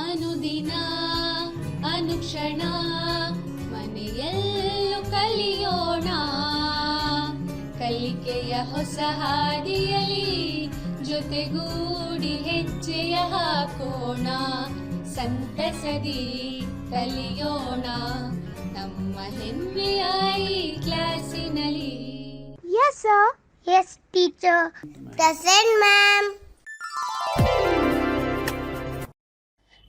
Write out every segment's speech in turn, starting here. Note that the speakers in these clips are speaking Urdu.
ಅನುದಿನ ಅನುಕ್ಷಣ ಮನೆಯಲ್ಲೂ ಕಲಿಯೋಣ, ಕಲಿಕೆಯ ಹೊಸ ಹಾದಿಯಲಿ ಜೊತೆಗೂಡಿ ಹೆಜ್ಜೆಯ ಹಾಕೋಣ, ಸಂತಸದಿ ಕಲಿಯೋಣ ನಮ್ಮ ಹೆಮ್ಮೆಯ ಈ ಕ್ಲಾಸಿನಲ್ಲಿ. Yes, sir. Yes, teacher. Present, ma'am.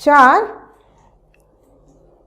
4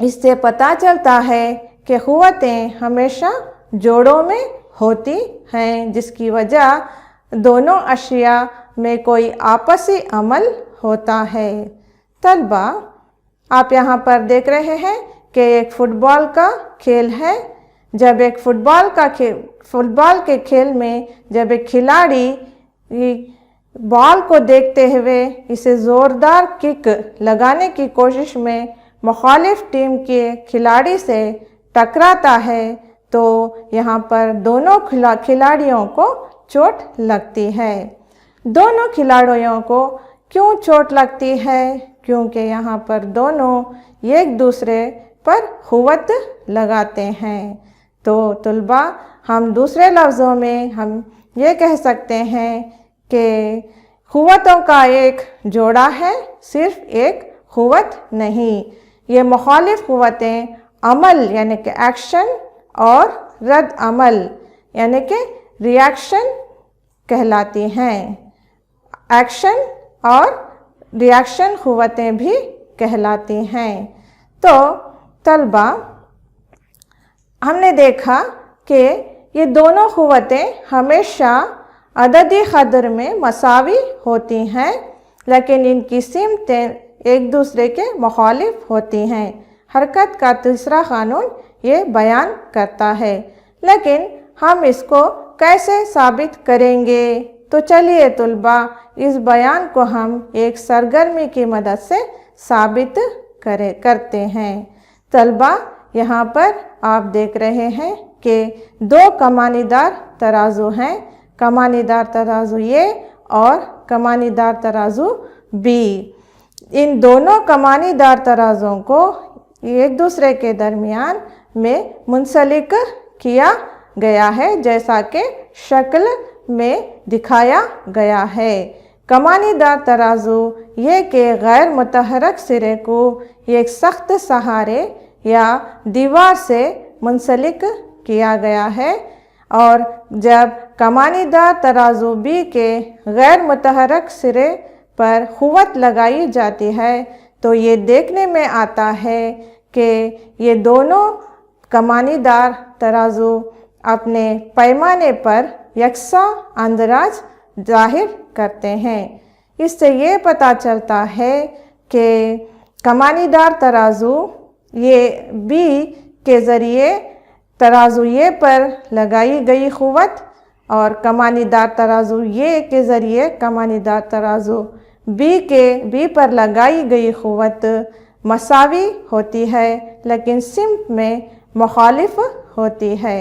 اس سے پتہ چلتا ہے کہ قوتیں ہمیشہ جوڑوں میں ہوتی ہیں، جس کی وجہ دونوں اشیاء میں کوئی آپسی عمل ہوتا ہے۔ طلبہ، آپ یہاں پر دیکھ رہے ہیں کہ ایک فٹ بال کا کھیل ہے۔ جب ایک فٹ بال کے کھیل میں جب ایک کھلاڑی بال کو دیکھتے ہوئے اسے زوردار کک لگانے کی کوشش میں مخالف ٹیم کے کھلاڑی سے ٹکراتا ہے تو یہاں پر دونوں کھلاڑیوں کو چوٹ لگتی ہے۔ دونوں کھلاڑیوں کو کیوں چوٹ لگتی ہے؟ کیونکہ یہاں پر دونوں ایک دوسرے پر قوت لگاتے ہیں۔ تو طلبہ، ہم دوسرے لفظوں میں ہم یہ کہہ سکتے ہیں کہ قوتوں کا ایک جوڑا ہے، صرف ایک قوت نہیں۔ یہ مخالف قوتیں عمل یعنی کہ ایکشن اور رد عمل یعنی کہ ری ایکشن کہلاتی ہیں۔ ایکشن اور ری ایکشن قوتیں بھی کہلاتی ہیں۔ تو طلبہ، ہم نے دیکھا کہ یہ دونوں قوتیں ہمیشہ عددی قدر میں مساوی ہوتی ہیں، لیکن ان کی سمتیں ایک دوسرے کے مخالف ہوتی ہیں۔ حرکت کا تیسرا قانون یہ بیان کرتا ہے، لیکن ہم اس کو کیسے ثابت کریں گے؟ تو چلیے طلبہ، اس بیان کو ہم ایک سرگرمی کی مدد سے ثابت کرتے ہیں۔ طلبہ، یہاں پر آپ دیکھ رہے ہیں کہ دو کمانی دار ترازو ہیں، کمانی دار ترازو A اور کمانی دار ترازو B۔ ان دونوں کمانی دار ترازوں کو ایک دوسرے کے درمیان میں منسلک کیا گیا ہے، جیسا کہ شکل میں دکھایا گیا ہے۔ کمانی دار ترازو یہ کہ غیر متحرک سرے کو ایک سخت سہارے یا دیوار سے منسلک کیا گیا ہے، اور جب کمانی دار ترازو B کے غیر متحرک سرے پر قوت لگائی جاتی ہے تو یہ دیکھنے میں آتا ہے کہ یہ دونوں کمانی دار ترازو اپنے پیمانے پر یکساں اندراج ظاہر کرتے ہیں۔ اس سے یہ پتہ چلتا ہے کہ کمانی دار ترازو یہ B کے ذریعے ترازو A پر لگائی گئی قوت اور کمانی دار ترازو A کے ذریعے کمانی دار ترازو B پر لگائی گئی قوت مساوی ہوتی ہے، لیکن سمت میں مخالف ہوتی ہے۔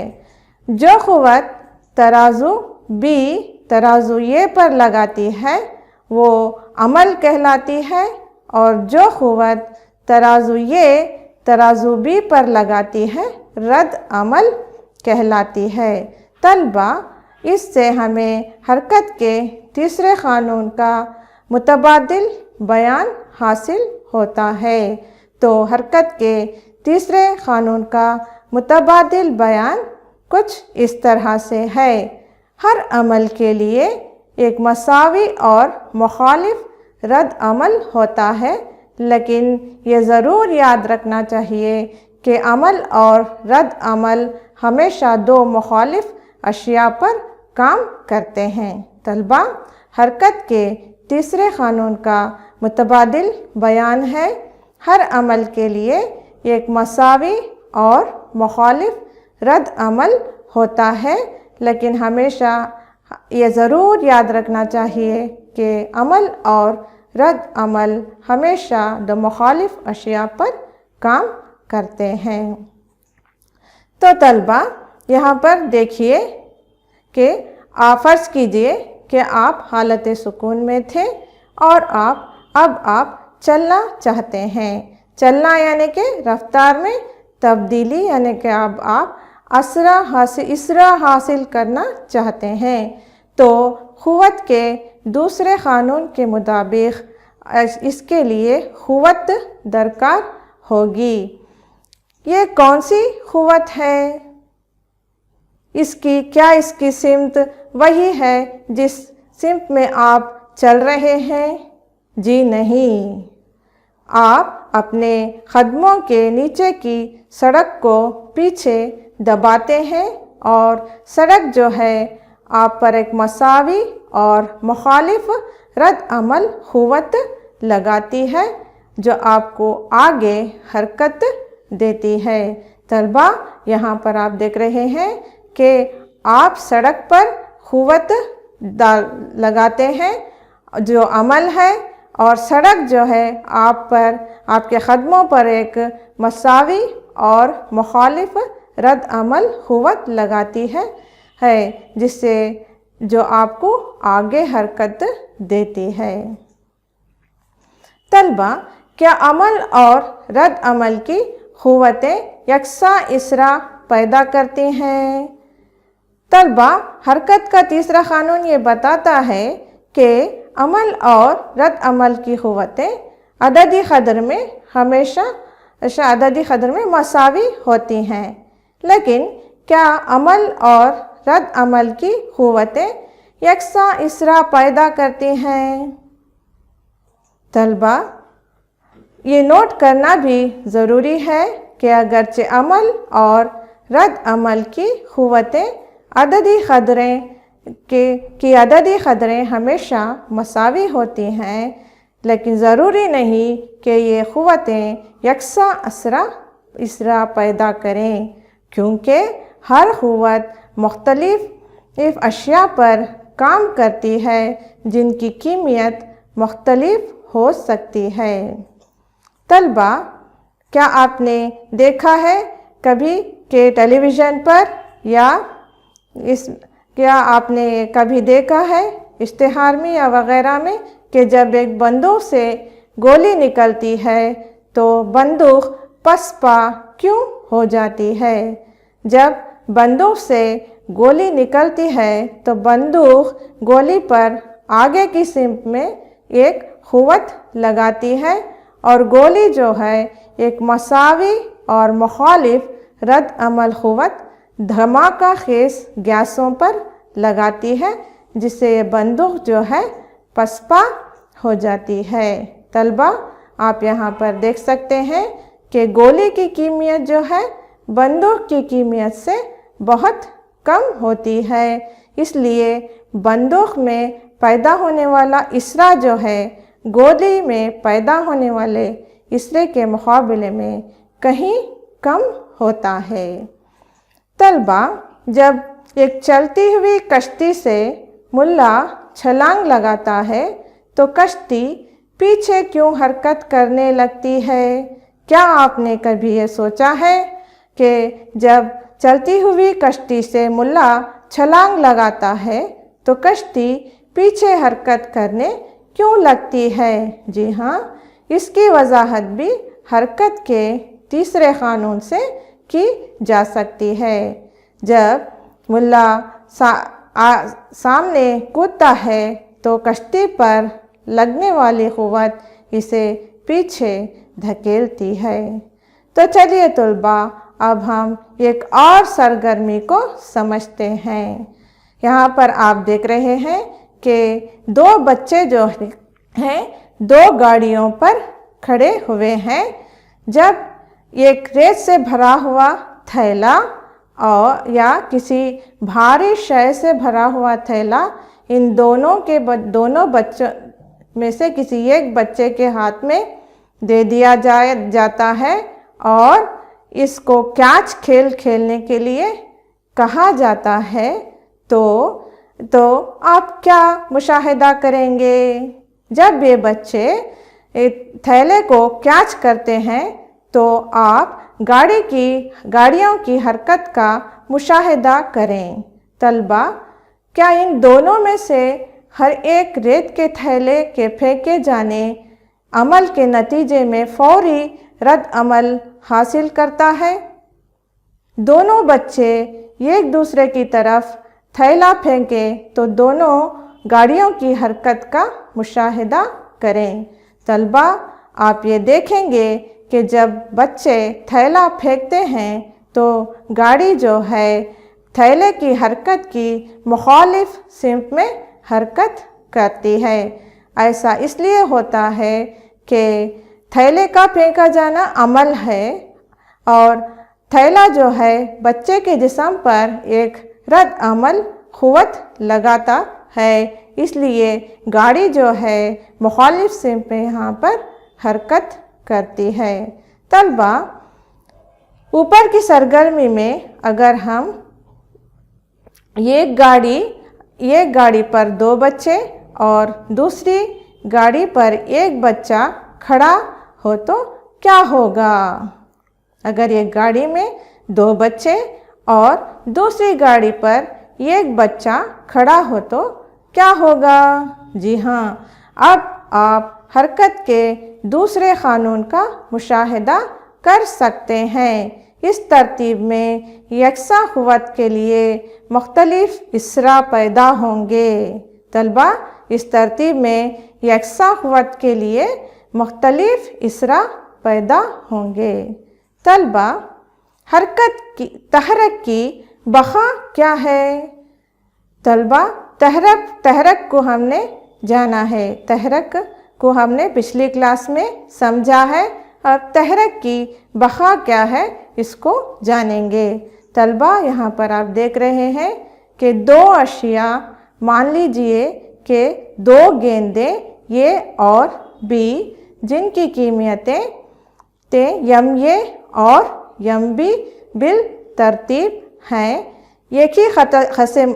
جو قوت ترازو B ترازو A پر لگاتی ہے وہ عمل کہلاتی ہے، اور جو قوت ترازو A ترازو B پر لگاتی ہے رد عمل کہلاتی ہے۔ طلبہ، اس سے ہمیں حرکت کے تیسرے قانون کا متبادل بیان حاصل ہوتا ہے۔ تو حرکت کے تیسرے قانون کا متبادل بیان کچھ اس طرح سے ہے۔ ہر عمل کے لیے ایک مساوی اور مخالف رد عمل ہوتا ہے، لیکن یہ ضرور یاد رکھنا چاہیے کہ عمل اور رد عمل ہمیشہ دو مخالف اشیاء پر کام کرتے ہیں۔ طلبہ، حرکت کے تیسرے قانون کا متبادل بیان ہے: ہر عمل کے لیے ایک مساوی اور مخالف رد عمل ہوتا ہے، لیکن ہمیشہ یہ ضرور یاد رکھنا چاہیے کہ عمل اور رد عمل ہمیشہ دو مخالف اشیاء پر کام کرتے ہیں۔ تو طلبہ، یہاں پر دیکھیے کہ فرض کیجئے کہ آپ حالت سکون میں تھے اور اب آپ چلنا چاہتے ہیں۔ چلنا یعنی کہ رفتار میں تبدیلی، یعنی کہ اب آپ اسرع حاصل کرنا چاہتے ہیں۔ تو قوت کے دوسرے قانون کے مطابق اس کے لیے قوت درکار ہوگی۔ یہ کون سی قوت ہے؟ اس کی سمت وہی ہے جس سمت میں آپ چل رہے ہیں؟ جی نہیں، آپ اپنے قدموں کے نیچے کی سڑک کو پیچھے دباتے ہیں اور سڑک جو ہے آپ پر ایک مساوی اور مخالف رد عمل قوت لگاتی ہے جو آپ کو آگے حرکت دیتی ہے۔ طلبہ یہاں پر آپ دیکھ رہے ہیں کہ آپ سڑک پر قوت لگاتے ہیں جو عمل ہے، اور سڑک جو ہے آپ پر، آپ کے قدموں پر ایک مساوی اور مخالف رد عمل قوت لگاتی ہے جس سے جو آپ کو آگے حرکت دیتی ہے۔ طلبہ، کیا عمل اور رد عمل کی قوتیں یکساں اثرا پیدا کرتی ہیں؟ طلبہ، حرکت کا تیسرا قانون یہ بتاتا ہے کہ عمل اور رد عمل کی قوتیں عددی قدر میں ہمیشہ عددی قدر میں مساوی ہوتی ہیں، لیکن کیا عمل اور رد عمل کی قوتیں یکساں اثرا پیدا کرتی ہیں؟ طلبہ، یہ نوٹ کرنا بھی ضروری ہے کہ اگرچہ عمل اور رد عمل کی قوتیں عددی قدریں ہمیشہ مساوی ہوتی ہیں، لیکن ضروری نہیں کہ یہ قوتیں یکساں اثرا پیدا کریں، کیونکہ ہر قوت مختلف اشیاء پر کام کرتی ہے جن کی کیمیت مختلف ہو سکتی ہے۔ طلبہ، کیا آپ نے دیکھا ہے کبھی کہ ٹیلی ویژن پر یا کیا آپ نے کبھی دیکھا ہے اشتہار میں یا وغیرہ میں کہ جب ایک بندوق سے گولی نکلتی ہے تو بندوق پسپا کیوں ہو جاتی ہے؟ جب بندوق سے گولی نکلتی ہے تو بندوق گولی پر آگے کی سمت میں ایک قوت لگاتی ہے اور گولی جو ہے ایک مساوی اور مخالف رد عمل قوت دھماکہ خیز گیسوں پر لگاتی ہے جس سے یہ بندوق جو ہے پسپا ہو جاتی ہے۔ طلبہ، آپ یہاں پر دیکھ سکتے ہیں کہ گولی کی کیمیت جو ہے بندوق کی کیمیت سے بہت کم ہوتی ہے، اس لیے بندوق میں پیدا ہونے والا اسرا جو ہے گولی میں پیدا ہونے والے اسرے کے مقابلے میں کہیں کم ہوتا ہے۔ طلبہ، جب ایک چلتی ہوئی کشتی سے ملا چھلانگ لگاتا ہے تو کشتی پیچھے کیوں حرکت کرنے لگتی ہے؟ کیا آپ نے کبھی یہ سوچا ہے کہ جب چلتی ہوئی کشتی سے ملا چھلانگ لگاتا ہے تو کشتی پیچھے حرکت کرنے کیوں لگتی ہے؟ جی ہاں، اس کی وضاحت بھی حرکت کے تیسرے قانون سے کی جا سکتی ہے۔ جب ملا سامنے کودتا ہے تو کشتی پر لگنے والی قوت اسے پیچھے دھکیلتی ہے۔ تو چلیے طلبہ، اب ہم ایک اور سرگرمی کو سمجھتے ہیں۔ یہاں پر آپ دیکھ رہے ہیں کہ دو بچے جو ہیں دو گاڑیوں پر کھڑے ہوئے ہیں۔ جب ایک ریت سے بھرا ہوا تھیلا یا کسی بھاری شے سے بھرا ہوا تھیلا ان دونوں بچوں میں سے کسی ایک بچے کے ہاتھ میں دے دیا جاتا ہے اور اس کو کیچ کھیل کھیلنے کے لیے کہا جاتا ہے، تو آپ کیا مشاہدہ کریں گے؟ جب یہ بچے تھیلے کو کیچ کرتے ہیں تو آپ گاڑیوں کی حرکت کا مشاہدہ کریں۔ طلبہ، کیا ان دونوں میں سے ہر ایک ریت کے تھیلے کے پھینکے جانے عمل کے نتیجے میں فوری رد عمل حاصل کرتا ہے؟ دونوں بچے ایک دوسرے کی طرف تھیلا پھینکیں تو دونوں گاڑیوں کی حرکت کا مشاہدہ کریں۔ طلبہ، آپ یہ دیکھیں گے کہ جب بچے تھیلا پھینکتے ہیں تو گاڑی جو ہے تھیلے کی حرکت کی مخالف سمت میں حرکت کرتی ہے۔ ایسا اس لیے ہوتا ہے کہ تھیلے کا پھینکا جانا عمل ہے اور تھیلا جو ہے بچے کے جسم پر ایک رد عمل قوت لگاتا ہے، اس لیے گاڑی جو ہے مخالف سمت میں یہاں پر حرکت کرتی ہے۔ طلبہ، اوپر کی سرگرمی میں اگر ہم ایک گاڑی پر 2 بچے اور دوسری گاڑی پر ایک بچہ کھڑا ہو تو کیا ہوگا؟ اگر ایک گاڑی میں 2 بچے اور دوسری گاڑی پر ایک بچہ کھڑا ہو تو کیا ہوگا؟ جی ہاں، اب آپ حرکت کے دوسرے قانون کا مشاہدہ کر سکتے ہیں۔ اس ترتیب میں یکساں قوت کے لیے مختلف اسرا پیدا ہوں گے۔ طلبہ، اس ترتیب میں یکساں قوت کے لیے مختلف اسرا پیدا ہوں گے۔ طلبہ، تحرک کی بقا کیا ہے؟ طلبہ، تحرک کو ہم نے جانا ہے، تحرک کو ہم نے پچھلی کلاس میں سمجھا ہے، اب تحرک کی بقا کیا ہے اس کو جانیں گے۔ طلبہ، یہاں پر آپ دیکھ رہے ہیں کہ 2 اشیاء، مان لیجئے کہ 2 گیندیں A اور B، جن کی قیمتیں MA اور MB بالترتیب ہیں، ایک ہی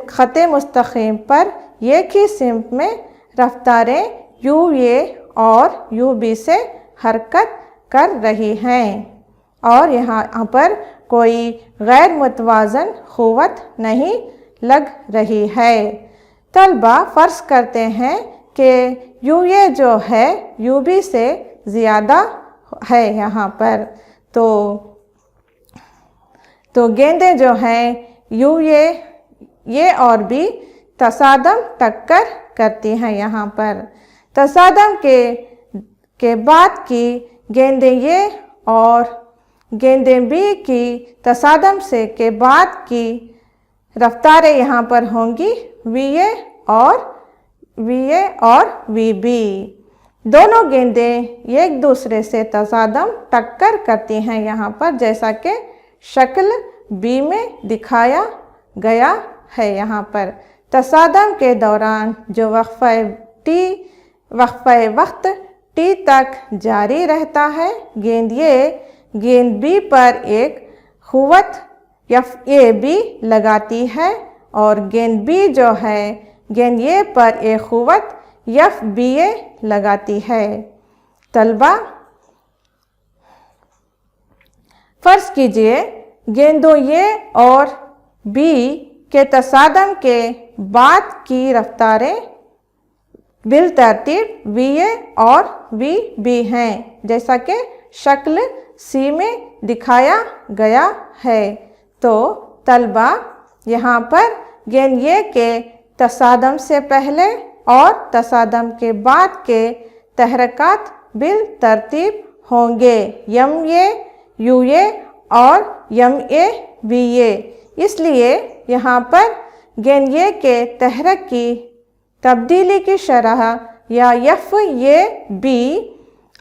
خط مستقیم پر ایک ہی سمت میں رفتاریں UA اور UB سے حرکت کر رہی ہیں اور یہاں پر کوئی غیر متوازن قوت نہیں لگ رہی ہے۔ طلبہ، فرض کرتے ہیں کہ UA جو ہے UB سے زیادہ ہے یہاں پر، تو گیندیں جو ہیں A اور B تصادم ٹکر کرتی ہیں یہاں پر۔ تصادم کے بعد کی گیندیں A اور گیندیں B کی تصادم کے بعد کی رفتاریں یہاں پر ہوں گی VA اور VB۔ دونوں گیندیں ایک دوسرے سے تصادم ٹکر کرتی ہیں یہاں پر، جیسا کہ شکل B میں دکھایا گیا ہے۔ یہاں پر تصادم کے دوران جو وقفہ وقت T تک جاری رہتا ہے، گیند B پر ایک قوت FAB لگاتی ہے اور گیند B جو ہے گیند A پر ایک قوت FBA لگاتی ہے۔ طلبہ، فرض کیجئے گیندوں A اور B کے تصادم کے بعد کی رفتاریں بالترتیب VA اور VB ہیں، جیسا کہ شکل C میں دکھایا گیا ہے۔ تو طلبہ، یہاں پر گیند A کے تصادم سے پہلے اور تصادم کے بعد کے تحرکات بالترتیب ہوں گے MA UA اور MA BA۔ اس لیے یہاں پر گیند A کے تحرک کی تبدیلی کی شرح یا FAB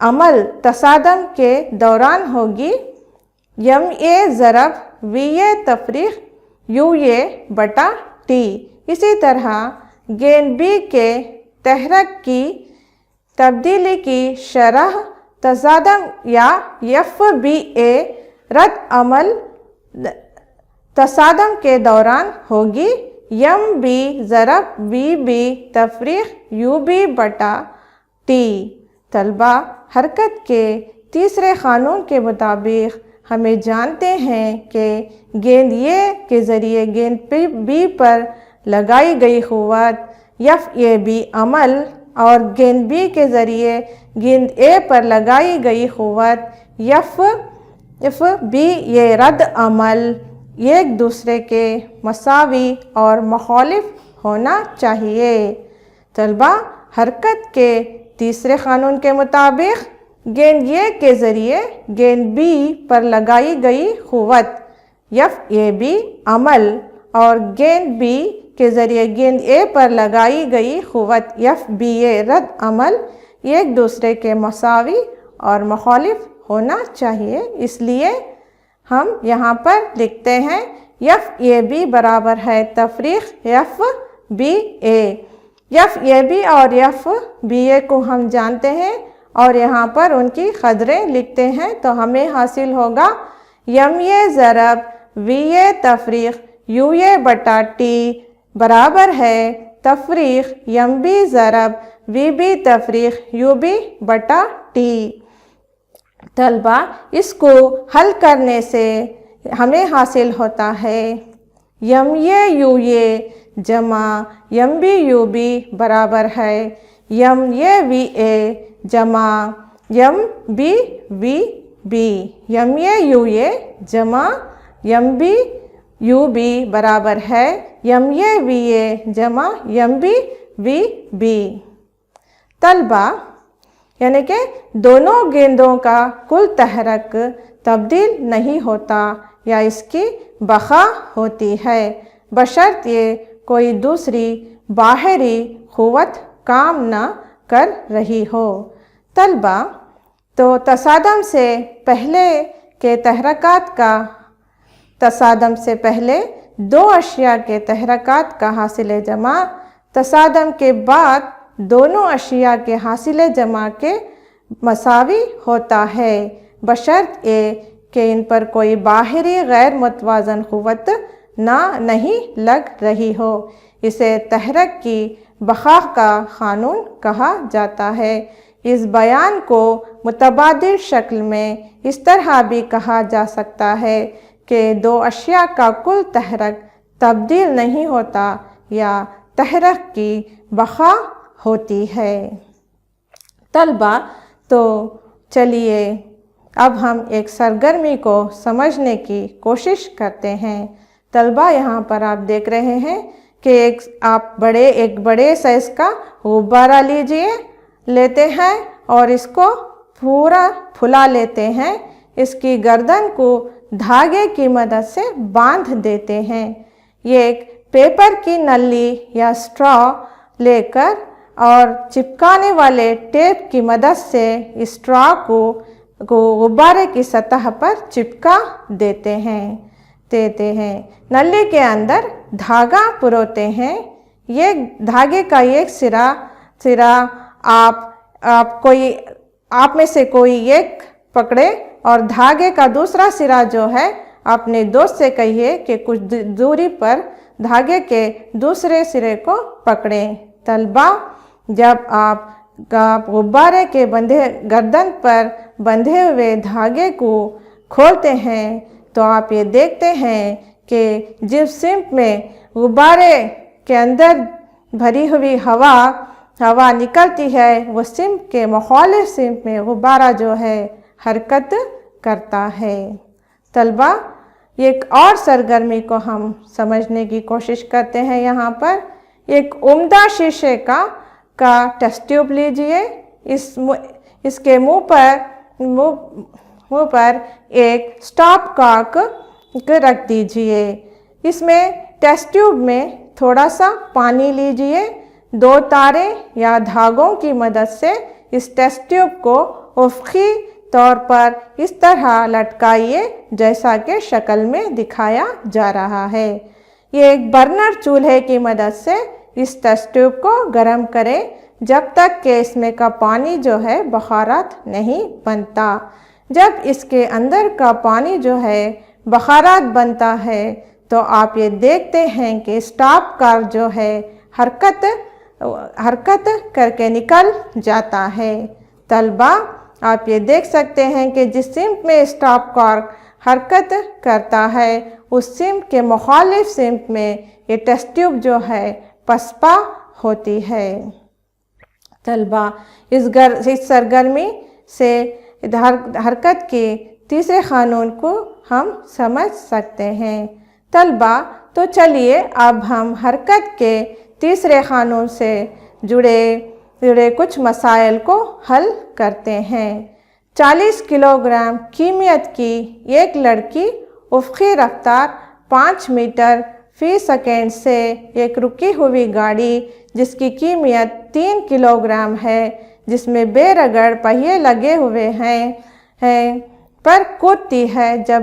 عمل تصادم کے دوران ہوگی MA ضرب VA تفریق UA بٹا T۔ اسی طرح گیند B کے تحرک کی تبدیلی کی شرح تصادم یا FBA رد عمل تصادم کے دوران ہوگی MB ضرب VB تفریق UB بٹا T۔ طلبہ، حرکت کے تیسرے قانون کے مطابق ہمیں جانتے ہیں کہ گیند A کے ذریعے گیند B پر لگائی گئی قوت FAB عمل اور گیند B کے ذریعے گیند A پر لگائی گئی قوت FB یہ رد عمل ایک دوسرے کے مساوی اور مخالف ہونا چاہیے۔ طلبہ، حرکت کے تیسرے قانون کے مطابق گیند A کے ذریعے گیند B پر لگائی گئی قوت FAB عمل اور گیند B کے ذریعے گیند A پر لگائی گئی قوت FBA رد عمل ایک دوسرے کے مساوی اور مخالف ہونا چاہیے، اس لیے ہم یہاں پر لکھتے ہیں ایف اے بی برابر ہے تفریق F B A. F A B اور ایف بی اے کو ہم جانتے ہیں اور یہاں پر ان کی قدریں لکھتے ہیں، تو ہمیں حاصل ہوگا یم اے ضرب وی اے تفریق یو اے بٹا ٹی برابر ہے تفریق یم بی ضرب وی بی تفریق یو بی بٹا ٹی۔ طلبہ اس کو حل کرنے سے ہمیں حاصل ہوتا ہے یم اے یو اے جمع یم بی یو بی برابر ہے یم اے وی اے جمع M B V B. M A U A جمع یم بی یو بی برابر ہے یم اے وی اے جمع یم بی وی بی۔ طلبہ یعنی کہ دونوں گیندوں کا کل تحرک تبدیل نہیں ہوتا یا اس کی بقا ہوتی ہے بشرط یہ کوئی دوسری باہری قوت کام نہ کر رہی ہو۔ طلبہ تو تصادم سے پہلے کے تحرکات کا تصادم سے پہلے دو اشیاء کے تحرکات کا حاصل جمع تصادم کے بعد دونوں اشیاء کے حاصل جمع کے مساوی ہوتا ہے بشرط یہ کہ ان پر کوئی باہری غیر متوازن قوت نہیں لگ رہی ہو۔ اسے تحرک کی بقا کا قانون کہا جاتا ہے۔ اس بیان کو متبادل شکل میں اس طرح بھی کہا جا سکتا ہے کہ دو اشیاء کا کل تحرک تبدیل نہیں ہوتا یا تحرک کی بقا ہوتی ہے۔ طلبہ تو چلیے اب ہم ایک سرگرمی کو سمجھنے کی کوشش کرتے ہیں۔ طلبہ یہاں پر آپ دیکھ رہے ہیں کہ ایک بڑے سائز کا غبارہ لیتے ہیں اور اس کو پورا پھلا لیتے ہیں، اس کی گردن کو دھاگے کی مدد سے باندھ دیتے ہیں۔ یہ ایک پیپر کی نلی یا سٹرا لے کر اور چپکانے والے ٹیپ کی مدد سے اس سٹرا کو غبارے کی سطح پر چپکا دیتے ہیں۔ نلی کے اندر دھاگا پروتے ہیں۔ یہ دھاگے کا ایک سرا آپ میں سے کوئی ایک پکڑے اور دھاگے کا دوسرا سرا جو ہے اپنے دوست سے کہیے کہ کچھ دوری پر دھاگے کے دوسرے سرے کو پکڑیں۔ طلبہ جب آپ غبارے کے گردن پر بندھے ہوئے دھاگے کو کھولتے ہیں تو آپ یہ دیکھتے ہیں کہ جس سمت میں غبارے کے اندر بھری ہوئی ہوا نکلتی ہے وہ سمت کے مخالف سمت میں غبارہ جو ہے حرکت کرتا ہے۔ طلبہ ایک اور سرگرمی کو ہم سمجھنے کی کوشش کرتے ہیں۔ یہاں پر ایک عمدہ شیشے کا ٹیسٹ ٹیوب لیجئے، اس کے منہ پر ایک سٹاپ کاک رکھ دیجئے۔ اس میں ٹیسٹ ٹیوب میں تھوڑا سا پانی لیجئے، دو تارے یا دھاگوں کی مدد سے اس ٹیسٹ ٹیوب کو افقی طور پر اس طرح لٹکائیے جیسا کہ شکل میں دکھایا جا رہا ہے۔ یہ ایک برنر چولہے کی مدد سے اس ٹیسٹ ٹیوب کو گرم کریں جب تک کہ اس میں کا پانی جو ہے بخارات نہیں بنتا۔ جب اس کے اندر کا پانی جو ہے بخارات بنتا ہے تو آپ یہ دیکھتے ہیں کہ سٹاپ کارک جو ہے حرکت کر کے نکل جاتا ہے۔ طلبہ آپ یہ دیکھ سکتے ہیں کہ جس سمت میں سٹاپ کارک حرکت کرتا ہے اس سمت کے مخالف سمت میں یہ ٹیسٹ ٹیوب جو ہے پسپا ہوتی ہے۔ طلبہ اس سرگرمی سے حرکت کے تیسرے قانون کو ہم سمجھ سکتے ہیں۔ طلبہ تو چلیے اب ہم حرکت کے تیسرے قانون سے جڑے کچھ مسائل کو حل کرتے ہیں۔ 40 کلوگرام کیمیت کی ایک لڑکی افقی رفتار 5 میٹر فی سیکنڈ سے ایک رکی ہوئی گاڑی جس کی کیمیت 3 کلوگرام ہے جس میں بے رگڑ پہیے لگے ہوئے ہیں پر کودتی ہے۔ جب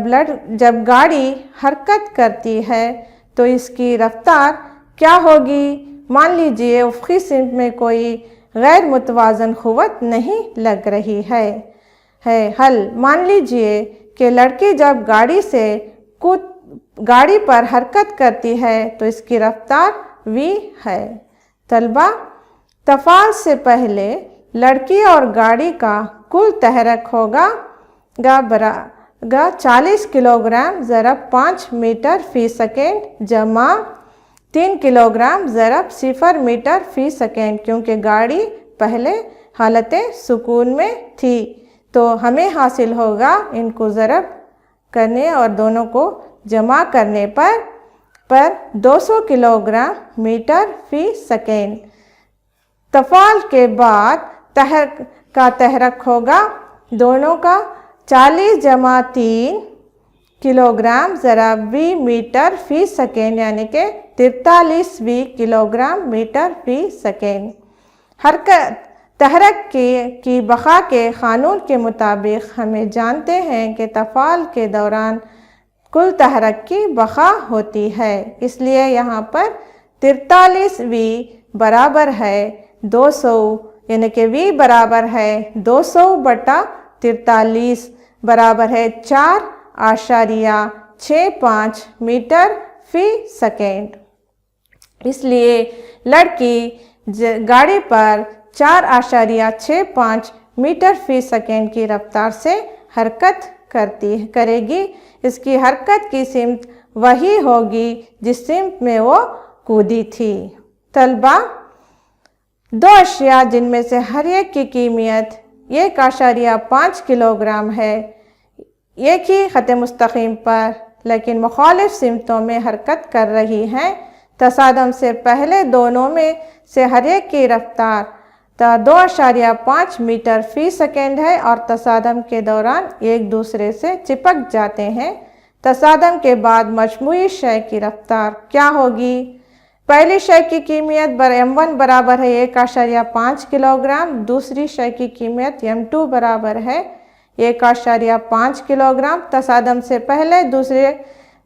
گاڑی حرکت کرتی ہے تو اس کی رفتار کیا ہوگی؟ مان لیجئے افقی سمت میں کوئی غیر متوازن قوت نہیں لگ رہی ہے۔ حل: مان لیجئے کہ لڑکی جب گاڑی پر حرکت کرتی ہے تو اس کی رفتار v ہے۔ طلبہ، تفعال سے پہلے لڑکی اور گاڑی کا کل تحرک ہوگا 40 کلوگرام ضرب 5 میٹر فی سیکنڈ جمع 3 کلوگرام ضرب 0 میٹر فی سیکنڈ، کیونکہ گاڑی پہلے حالت سکون میں تھی تو ہمیں حاصل ہوگا ان کو ضرب کرنے اور دونوں کو جمع کرنے پر 200 کلوگرام میٹر فی سیکنڈ۔ تفعال کے بعد تحرک ہوگا دونوں کا 40 جمع 3 کلوگرام ضرب 20 میٹر فی سیکنڈ، یعنی کہ 43 کلوگرام میٹر فی سیکنڈ۔ تحرک کی بقا کے قانون کے مطابق ہمیں جانتے ہیں کہ تفعال کے دوران کل تحرک کی بقا ہوتی ہے، اس لیے یہاں پر 43 برابر ہے 200، یعنی کہ v برابر ہے 200/43 برابر ہے 4.65 میٹر فی سیکنڈ۔ اس لیے لڑکی گاڑی پر 4.65 میٹر فی سیکنڈ کی رفتار سے حرکت کرے گی۔ اس کی حرکت کی سمت وہی ہوگی جس سمت میں وہ کودی تھی۔ طلبہ، 2 اشیاء جن میں سے ہر ایک کی قیمت 1.5 کلوگرام ہے، ایک ہی خط مستقیم پر لیکن مخالف سمتوں میں حرکت کر رہی ہیں، تصادم سے پہلے دونوں میں سے ہر ایک کی رفتار 2.5 میٹر فی سیکنڈ ہے اور تصادم کے دوران ایک دوسرے سے چپک جاتے ہیں۔ تصادم کے بعد مجموعی شے کی رفتار کیا ہوگی؟ پہلی شے کی قیمت m1 برابر ہے 1.5 کلوگرام، دوسری شے کی قیمت m2 برابر ہے 1.5 کلوگرام۔ تصادم سے پہلے دوسرے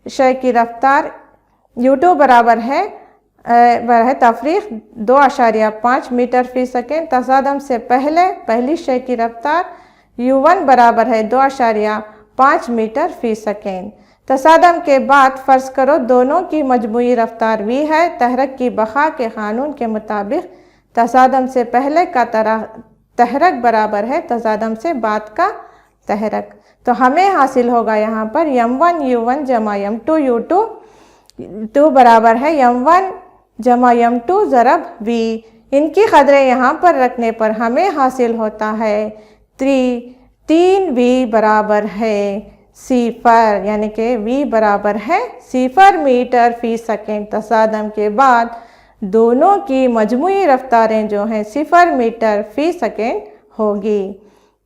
شے کی رفتار u2 برابر ہے تفریق 2.5 میٹر فی سیکنڈ۔ تصادم سے پہلے پہلی شے کی رفتار u1 برابر ہے 2.5 میٹر فی سیکنڈ۔ تصادم کے بعد فرض کرو دونوں کی مجموعی رفتار v ہے۔ تحرک کی بقا کے قانون کے مطابق تصادم سے پہلے کا تحرک برابر ہے تصادم سے بعد کا تحرک، تو ہمیں حاصل ہوگا یہاں پر m1 u1 جمع m2 u2 برابر ہے m1 جمع m2 ضرب v۔ ان کی قدریں یہاں پر رکھنے پر ہمیں حاصل ہوتا ہے 3v برابر ہے 0، یعنی کہ v برابر ہے 0 میٹر فی سیکنڈ۔ تصادم کے بعد دونوں کی مجموعی رفتاریں جو ہیں 0 میٹر فی سیکنڈ ہوگی۔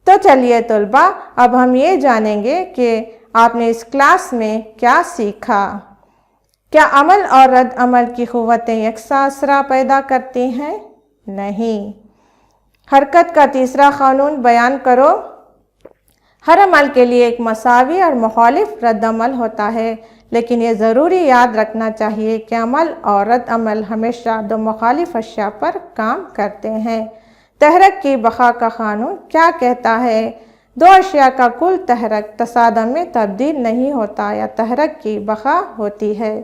تو چلیے طلبہ، اب ہم یہ جانیں گے کہ آپ نے اس کلاس میں کیا سیکھا۔ کیا عمل اور رد عمل کی قوتیں یکساں اثرات پیدا کرتی ہیں؟ نہیں۔ حرکت کا تیسرا قانون بیان کرو۔ ہر عمل کے لیے ایک مساوی اور مخالف رد عمل ہوتا ہے، لیکن یہ ضروری یاد رکھنا چاہیے کہ عمل اور رد عمل ہمیشہ دو مخالف اشیاء پر کام کرتے ہیں۔ تحرک کی بقا کا قانون کیا کہتا ہے؟ دو اشیاء کا کل تحرک تصادم میں تبدیل نہیں ہوتا یا تحرک کی بقا ہوتی ہے۔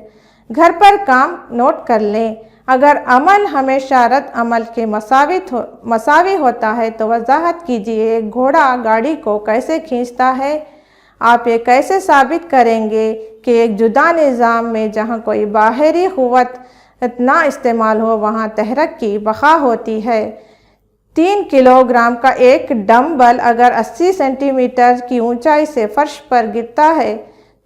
گھر پر کام نوٹ کر لیں۔ اگر عمل ہمیشہ رد عمل کے مساوی ہوتا ہے تو وضاحت کیجیے ایک گھوڑا گاڑی کو کیسے کھینچتا ہے؟ آپ یہ کیسے ثابت کریں گے کہ ایک جدا نظام میں جہاں کوئی باہری قوت نہ استعمال ہو وہاں تحرک کی بقا ہوتی ہے؟ 3 کلوگرام کا ایک ڈمبل اگر 80 سینٹی میٹر کی اونچائی سے فرش پر گرتا ہے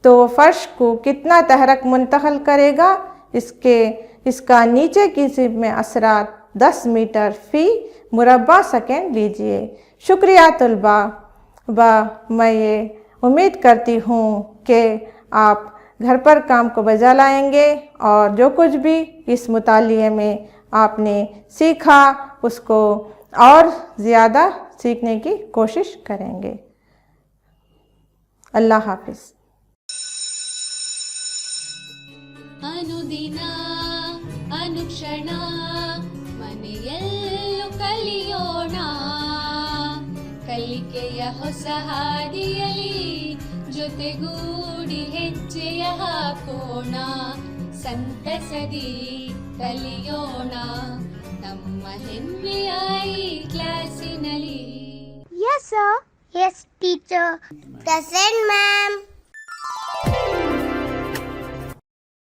تو وہ فرش کو کتنا تحرک منتقل کرے گا؟ اس کا نیچے کی سمت میں اثرات 10 میٹر فی مربع سیکنڈ لیجئے۔ شکریہ طلبہ، میں یہ امید کرتی ہوں کہ آپ گھر پر کام کو بجا لائیں گے اور جو کچھ بھی اس مطالعے میں آپ نے سیکھا اس کو اور زیادہ سیکھنے کی کوشش کریں گے. اللہ حافظ. ಅನುದಿನ ಅನುಕ್ಷಣ ಮನೆಯಲ್ಲೂ ಕಲಿಯೋಣ, ಕಲಿಕೆಯ ಹೊಸ ಹಾದಿಯಲಿ ಜೊತೆಗೂಡಿ ಹೆಜ್ಜೆಯ ಹಾಕೋಣ, ಸಂತಸದಿ ಕಲಿಯೋಣ ನಮ್ಮ ಹೆಮ್ಮೆಯ ಈ ಕ್ಲಾಸಿನಲ್ಲಿ. Yes, sir. Yes, teacher. Present, ma'am.